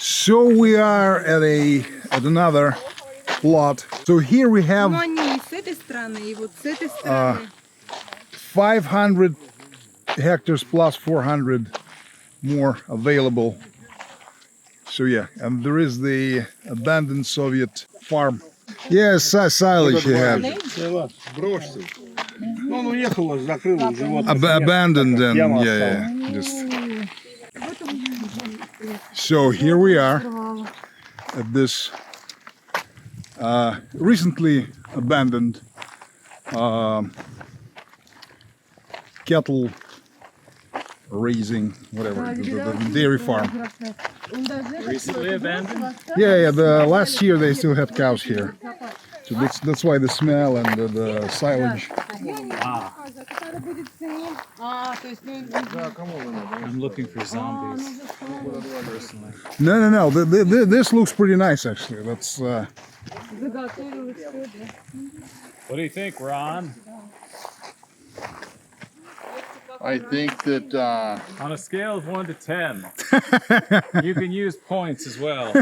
So we are at another plot. So here we have 500 hectares plus 400 more available. So yeah, and there is the abandoned Soviet farm. Yes, silage he had. Abandoned and yeah. Just. So here we are at this recently abandoned cattle raising, whatever, the dairy farm. Recently abandoned? Yeah, the last year they still had cows here. So that's why the smell and the silage. I'm looking for zombies, personally. No. This looks pretty nice, actually. That's. What do you think, Ron? I think that On a scale of 1 to 10, you can use points as well.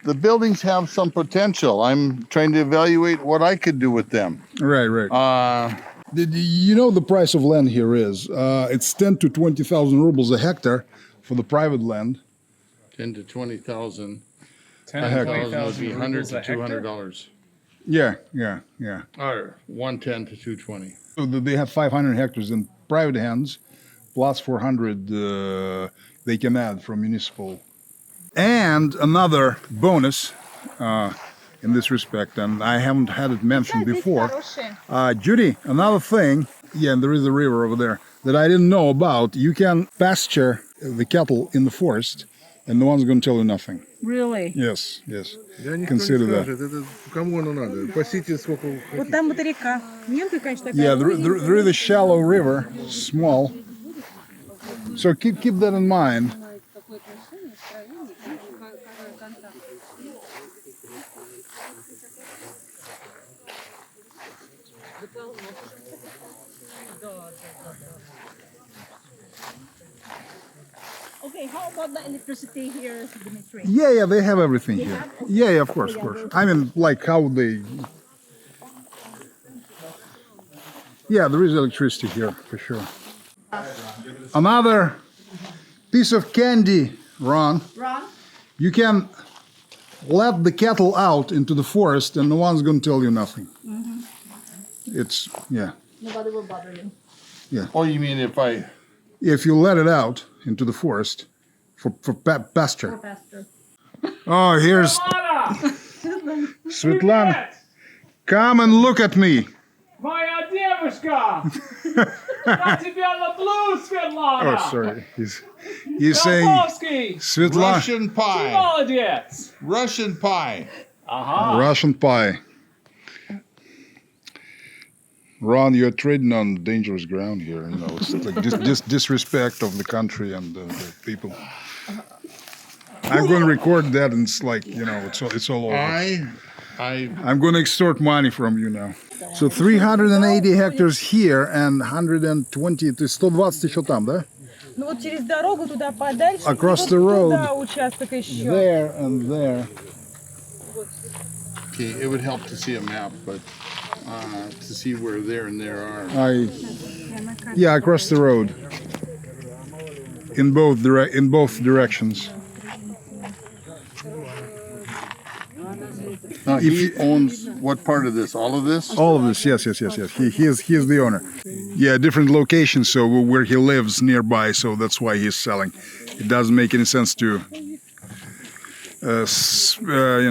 the buildings have some potential. I'm trying to evaluate what I could do with them. Right. You know the price of land here is? It's 10 to 20,000 rubles a hectare for the private land. 10 to 20,000. 10 to 20,000 would be 100 rubles to a hectare? $200. Yeah. Or 110 to 220. So they have 500 hectares in private hands, plus 400 they can add from municipal. And another bonus in this respect, and I haven't had it mentioned before. Judy, another thing, yeah, and there is a river over there, that I didn't know about. You can pasture the cattle in the forest, and no one's going to tell you nothing. Really? Yes. Consider that. Вот там вот река. Мелкая, конечно, такая. Yeah, there is a shallow river, small. So keep that in mind. Okay, how about the electricity here, Dimitri? Yeah, they have everything here. Yeah, of course. I mean, like how they... Yeah, there is electricity here, for sure. Another piece of candy, Ron. You can let the cattle out into the forest and no one's going to tell you nothing. It's, yeah. Nobody will bother you. Yeah. Oh, you mean If you let it out into the forest for pasture. Oh, here's Svetlana. Come and look at me. Моя девушка! Я тебя люблю, Светлана! Oh, sorry. He's saying Svetlana. Russian pie. Молодец! Russian pie. Russian pie. Ron, you're trading on dangerous ground here. You know, it's like disrespect of the country and the people. I'm going to record that, and it's like, you know, it's all over. I'm going to extort money from you now. So 380 hectares here and 120, to 120 еще там, да? Ну вот через дорогу туда подальше. Across the road. Туда участок еще. There and there. Okay, it would help to see a map, but to see where there and there are. Yeah, across the road. In both directions. Now, he owns what part of this? All of this? All of this, yes. He is the owner. Yeah, different locations, so where he lives nearby, so that's why he's selling. It doesn't make any sense to, you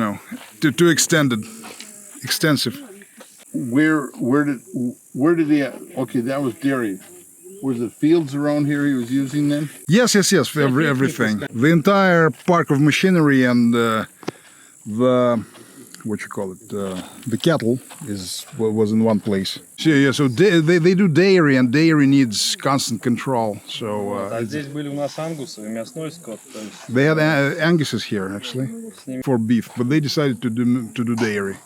know, too extensive. Where did he? Okay, that was dairy. Was it fields around here he was using then? Yes, everything. The entire park of machinery and the what you call it, the cattle was in one place. So they do dairy, and dairy needs constant control. So Здесь были у нас ангусы, мясной скот. they had Anguses here actually for beef, but they decided to do dairy.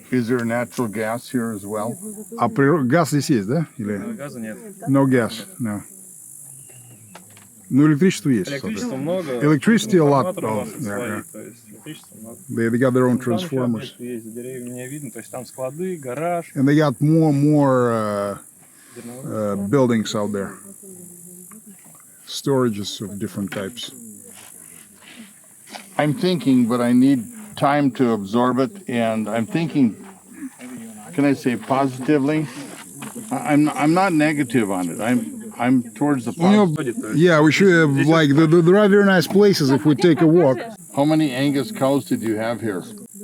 Is there natural gas here as well? А газ здесь есть, да? Или... Газа нет. No gas, no. Ну, электричество есть. Электричества много. Electricity a lot. Трансформаторы Oh, свои, yeah, то есть электричества много. They got their own Там еще transformers. объекты есть, за деревьями не видно, то есть там склады, гараж. And they got more buildings out there. Storages of different types. I'm thinking, but I need time to absorb it, and I'm thinking, can I say positively? I'm not negative on it. I'm towards the You know, positive. yeah, we should have, like, there are very nice places if we take a walk. How many Angus cows did you have here?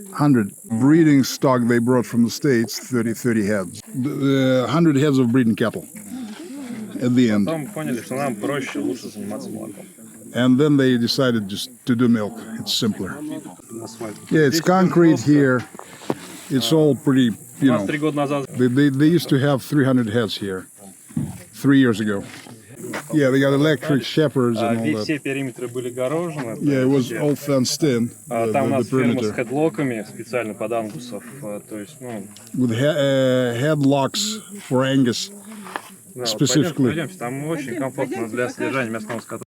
100 breeding stock they brought from the States, 30 heads. 100 heads of breeding cattle at the end. Потом поняли, что нам проще, лучше заниматься молоком. And then they decided just to do milk. It's simpler. Асфальт. Yeah, it's concrete here. It's all pretty, you know. 3 года назад. They used to have 300 heads here 3 years ago. Yeah, they got electric shepherds and all Ведь that. все периметры были огорожены. Yeah, it was all fenced in, Там у the нас ферма с perimeter. хедлоками специально под ангусов. То есть, ну, With headlocks for Angus. да, вот Specifically. пойдемте, там очень комфортно для содержания мясного скота.